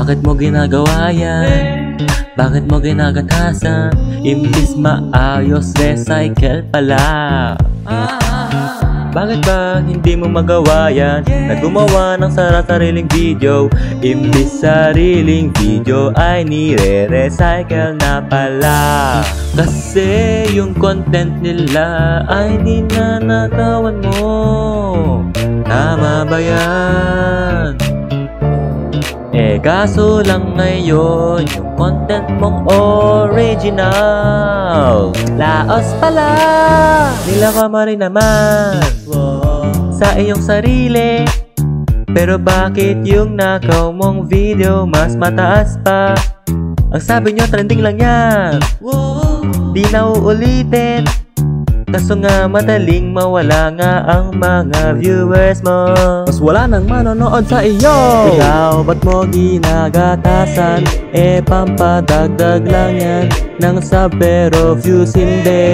Bakit mo ginagawa yan? Bakit mo ginagatasan? Imbis maayos, recycle pala. Bakit ba hindi mo magawa yan? Na gumawa ng sariling video, imbis sariling video ay nire-recycle na pala. Kasi yung content nila ay ninanakawan mo. Tama ba yan? Kaso lang ngayon yung content mong original laos pala. Nila ka rin naman sa iyong sarili. Pero bakit yung nakaw mong video mas mataas pa? Ang sabi nyo trending lang yan, di na uulitin. Kaso nga madaling mawala nga ang mga viewers mo. Mas wala nang manonood sa iyo. Ikaw ba't mo ginagatasan? Pampadagdag lang yan ng sub pero views hindi.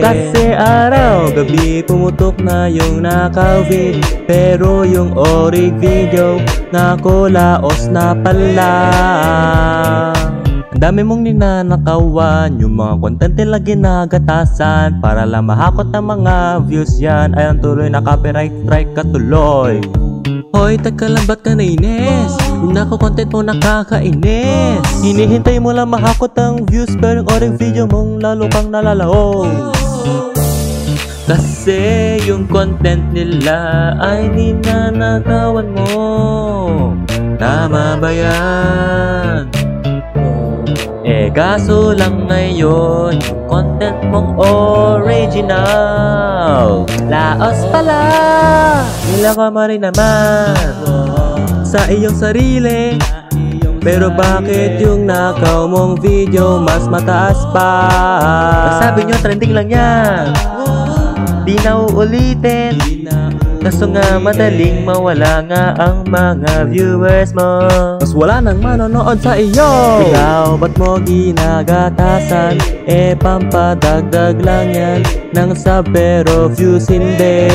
Kasi araw gabi pumutok na yung nakawin, pero yung orig video nakulaos na pala. Ang dami mong ninanakawan, yung mga content nila ginagatasan para lang mahakot ng mga views yan. Ay ang tuloy na copyright strike ka tuloy. Hoy, teka lang, ba't ka nainis? Yung nako-content mo nakakainis. Hinihintay mo lang mahakot ang views, pero yung orig video mong lalo kang nalalao. Kasi yung content nila ay ninanakawan mo. Tama ba yan? Kaso lang ngayon yung content mong original laos pala. Nila ka rin naman sa iyong sarili. Pero bakit yung nakaw mong video mas mataas pa? Sabi nyo trending lang yan, di na uulitin. Kaso nga madaling mawala nga ang mga viewers mo. Mas wala nang manonood sa iyo. Ikaw ba't mo ginagatasan? Pampadagdag lang yan ng sub pero views hindi.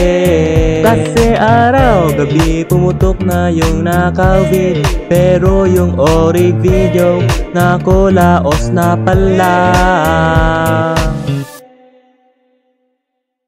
Kasi araw gabi pumutok na yung nakawin, pero yung orig video nakulaos na pala.